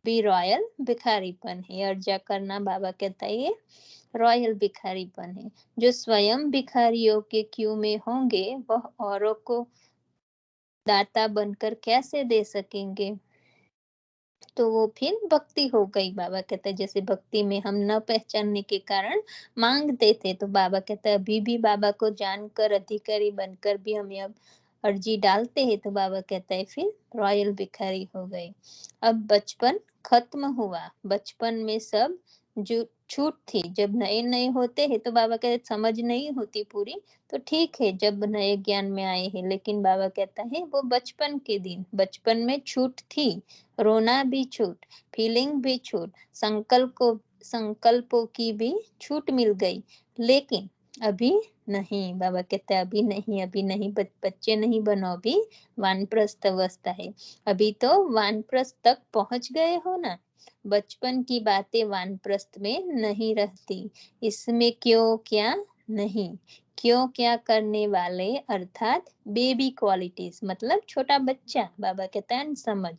भी रॉयल भिखारीपन है। अर्जा करना बाबा कहता है ये रॉयल भिखारीपन है। जो स्वयं भिखारियों के क्यू में होंगे वह औरों को दाता बनकर कैसे दे सकेंगे? तो वो फिर भक्ति हो गई। बाबा कहते हैं जैसे भक्ति में हम न पहचानने के कारण मांगते थे, तो बाबा कहते हैं अभी भी बाबा को जानकर अधिकारी बनकर भी हम अब अर्जी डालते हैं, तो बाबा कहता है फिर रॉयल भिखारी हो गए। अब बचपन खत्म हुआ। बचपन में सब जो छूट थी, जब नए नए होते हैं तो बाबा कहते समझ नहीं होती पूरी, तो ठीक है जब नए ज्ञान में आए हैं, लेकिन बाबा कहता है वो बचपन के दिन, बचपन में छूट थी, रोना भी छूट, फीलिंग भी छूट, संकल्पों की भी छूट मिल गई, लेकिन अभी नहीं। बाबा कहते हैं अभी नहीं, अभी नहीं, बच्चे नहीं बनो, अभी वानप्रस्थ अवस्था है। अभी तो वानप्रस्थ तक पहुंच गए हो ना, बचपन की बातें वानप्रस्थ में नहीं रहती। इसमें क्यों क्या नहीं, क्यों क्या करने वाले अर्थात बेबी क्वालिटीज, मतलब छोटा बच्चा। बाबा कहता है समझ,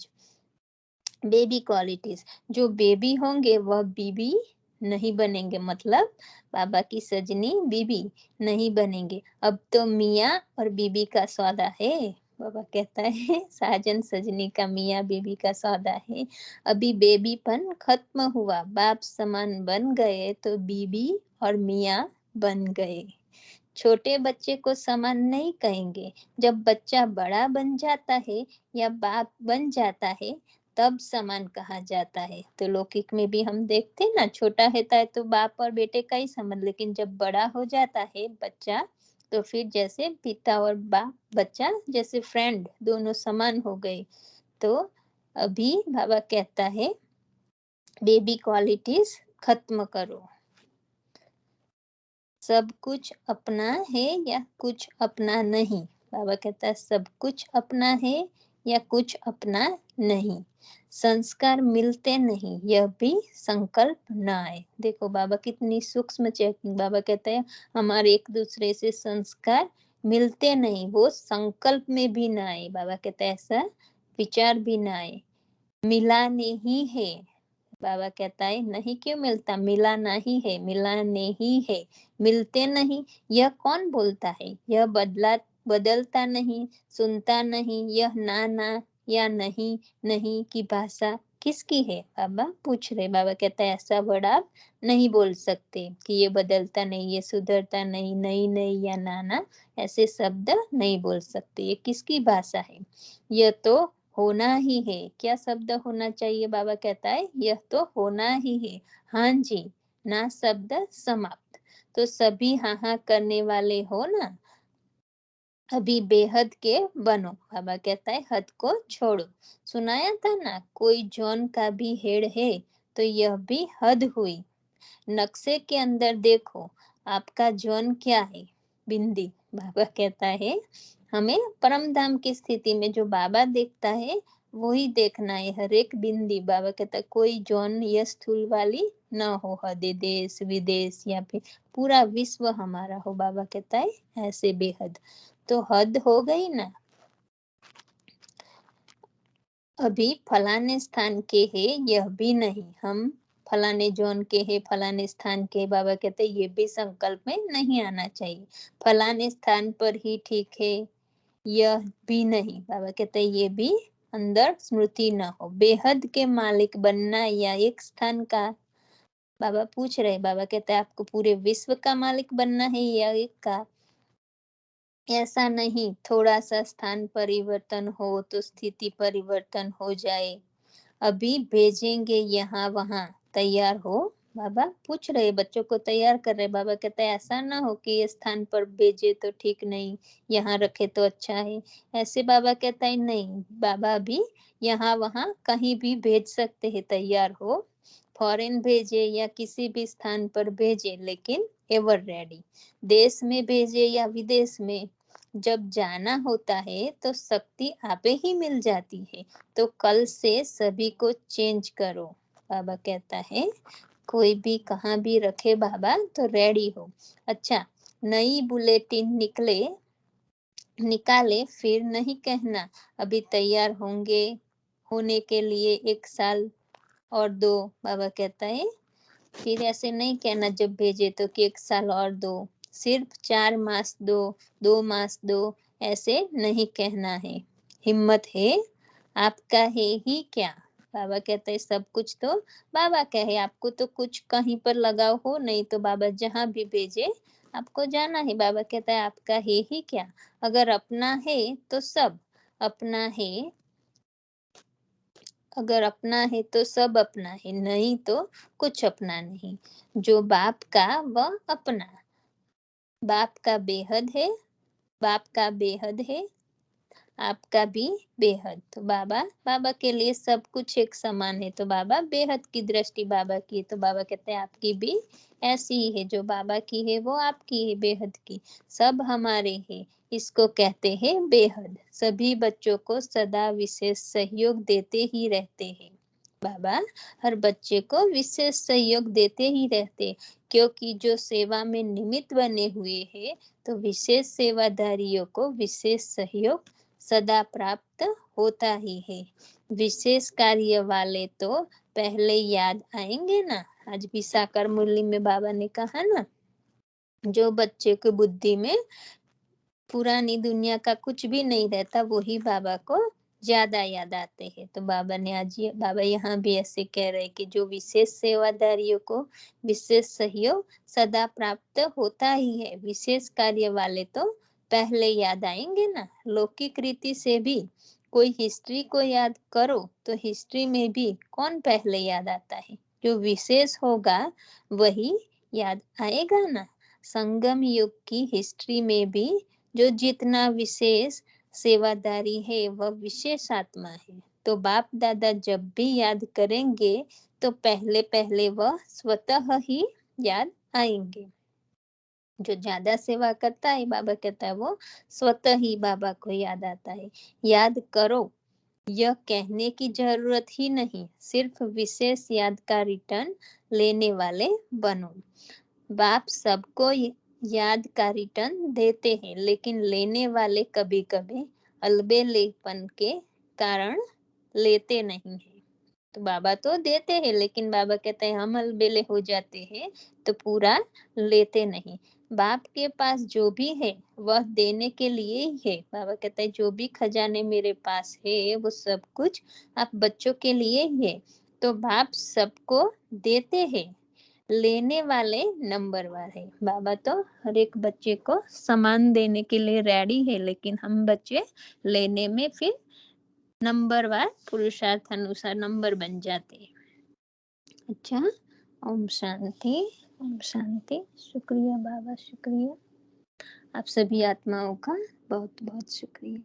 बेबी क्वालिटीज, जो बेबी होंगे वह बीबी नहीं बनेंगे, मतलब बाबा की सजनी बीबी नहीं बनेंगे। अब तो मियाँ और बीबी का सौदा है। बाबा कहता है साजन सजनी का मियाँ बीबी का सौदा है। अभी बेबीपन खत्म हुआ, बाप समान बन गए तो बीबी और मियाँ बन गए। छोटे बच्चे को समान नहीं कहेंगे, जब बच्चा बड़ा बन जाता है या बाप बन जाता है तब समान कहा जाता है। तो लौकिक में भी हम देखते हैं ना, छोटा रहता है तो बाप और बेटे का ही संबंध, लेकिन जब बड़ा हो जाता है बच्चा तो फिर जैसे पिता और बाप बच्चा जैसे फ्रेंड दोनों समान हो गए। तो अभी बाबा कहता है बेबी क्वालिटीज खत्म करो। सब कुछ अपना है या कुछ अपना नहीं? बाबा कहता है सब कुछ अपना है या कुछ अपना नहीं। संस्कार मिलते नहीं, यह भी संकल्प न आए। देखो बाबा कितनी सूक्ष्म चेकिंग। बाबा कहते हैं हमारे एक दूसरे से संस्कार मिलते नहीं, वो संकल्प में भी न आए। बाबा कहते हैं ऐसा विचार भी न आए। मिला नहीं है, बाबा कहता है नहीं क्यों मिलता, मिला नहीं है, मिला नहीं है, मिलते नहीं, यह कौन बोलता है? यह बदलता नहीं, सुनता नहीं, यह ना या नहीं नहीं की भाषा किसकी है? बाबा पूछ रहे। बाबा कहता है ऐसा वर्ड आप नहीं बोल सकते कि ये बदलता नहीं, ये सुधरता नहीं, नहीं नहीं या ना ऐसे शब्द नहीं बोल सकते। ये किसकी भाषा है? यह तो होना ही है। क्या शब्द होना चाहिए? बाबा कहता है यह तो होना ही है। हाँ जी, ना शब्द समाप्त। तो सभी हाँ हाँ करने वाले हो ना, अभी बेहद के बनो। बाबा कहता है हद को छोड़ो। सुनाया था ना, कोई जौन का भी हेड है तो यह भी हद हुई। नक्शे के अंदर देखो, आपका जौन क्या है? बिंदी। बाबा कहता है हमें परम धाम की स्थिति में जो बाबा देखता है वही देखना है, हर एक बिंदी। बाबा कहता है कोई जौन या स्थूल वाली न हो, हदे देश विदेश या फिर पूरा विश्व हमारा हो। बाबा कहता है ऐसे बेहद। तो हद हो गई ना। अभी फलाने स्थान के है यह भी नहीं, हम फलाने जोन के है, फलाने स्थान के। बाबा कहते ये भी संकल्प में नहीं आना चाहिए। फलाने स्थान पर ही ठीक है यह भी नहीं। बाबा कहते ये भी अंदर स्मृति न हो। बेहद के मालिक बनना या एक स्थान का? बाबा पूछ रहे। बाबा कहते हैं आपको पूरे विश्व का मालिक बनना है या एक का? ऐसा नहीं, थोड़ा सा स्थान परिवर्तन हो तो स्थिति परिवर्तन हो जाए। अभी भेजेंगे यहाँ वहाँ, तैयार हो। बाबा पूछ रहे, बच्चों को तैयार कर रहे। बाबा कहता है ऐसा ना हो कि ये स्थान पर भेजे तो ठीक नहीं, यहाँ रखे तो अच्छा है। ऐसे बाबा कहता है नहीं, बाबा भी यहाँ वहाँ कहीं भी भेज सकते हैं, तैयार हो। फॉरेन भेजे या किसी भी स्थान पर भेजे, लेकिन एवर रेडी। देश में भेजे या विदेश में, जब जाना होता है तो शक्ति आपे ही मिल जाती है। तो कल से सभी को चेंज करो। बाबा कहता है कोई भी कहाँ भी रखे बाबा तो रेडी हो। अच्छा, नई बुलेटिन निकाले फिर नहीं कहना अभी तैयार होंगे, होने के लिए 1 साल और दो। बाबा कहता है फिर ऐसे नहीं कहना जब भेजे तो कि 1 साल और दो, सिर्फ 4 मास दो, 2 मास दो, ऐसे नहीं कहना है। हिम्मत है आपका है ही क्या? बाबा कहते हैं सब कुछ तो बाबा का है, आपको तो कुछ कहीं पर लगाव हो नहीं, तो बाबा जहाँ भी भेजे आपको जाना है। बाबा कहता है आपका है ही क्या? अगर अपना है तो सब अपना है, अगर अपना है तो सब अपना है, नहीं तो कुछ अपना नहीं। जो बाप का वह अपना, बाप का बेहद है, बाप का बेहद है, आपका भी बेहद। तो बाबा, बाबा के लिए सब कुछ एक समान है। तो बाबा बेहद की दृष्टि बाबा की, तो बाबा कहते हैं आपकी भी ऐसी ही है। जो बाबा की है वो आपकी है, बेहद की। सब हमारे हैं, इसको कहते हैं बेहद। सभी बच्चों को सदा विशेष सहयोग देते ही रहते हैं। बाबा हर बच्चे को विशेष सहयोग देते ही रहते, क्योंकि जो सेवा में निमित्त बने हुए हैं, तो विशेष सेवादारियों को विशेष सहयोग सदा प्राप्त होता ही है। विशेष कार्य वाले तो पहले याद आएंगे ना। आज भी साकार मुरली में बाबा ने कहा ना, जो बच्चे को बुद्धि में पुरानी दुनिया का कुछ भी नहीं रहता, वही बाबा को ज्यादा याद आते हैं। तो बाबा ने आज बाबा यहाँ भी ऐसे कह रहे कि जो विशेष सेवादारियों को विशेष सहयोग सदा प्राप्त होता ही है। विशेष कार्य वाले तो पहले याद आएंगे ना। लौकिक रीति से भी कोई हिस्ट्री को याद करो तो हिस्ट्री में भी कौन पहले याद आता है? जो विशेष होगा वही याद आएगा ना। संगम युग की हिस्ट्री में भी जो जितना विशेष सेवादारी है वह विशेष आत्मा है। तो बाप दादा जब भी याद करेंगे तो पहले पहले वह स्वतः ही याद आएंगे। जो ज्यादा सेवा करता है, बाबा कहता है वो स्वतः ही बाबा को याद आता है। याद करो यह कहने की जरूरत ही नहीं, सिर्फ विशेष याद का रिटर्न लेने वाले बनो। बाप सबको याद का रिटर्न देते हैं, लेकिन लेने वाले कभी कभी अलबेलेपन के कारण लेते नहीं है। तो बाबा तो देते हैं, लेकिन बाबा कहते हैं हम अलबेले हो जाते हैं तो पूरा लेते नहीं। बाप के पास जो भी है वह देने के लिए ही है। बाबा कहते हैं जो भी खजाने मेरे पास है वो सब कुछ आप बच्चों के लिए ही है। तो बाप सबको देते हैं, लेने वाले नंबरवार है। बाबा तो हर एक बच्चे को समान देने के लिए रेडी है, लेकिन हम बच्चे लेने में फिर नंबर वार पुरुषार्थ अनुसार नंबर बन जाते हैं। अच्छा, ओम शांति, ओम शांति। शुक्रिया बाबा, शुक्रिया। आप सभी आत्माओं का बहुत बहुत शुक्रिया।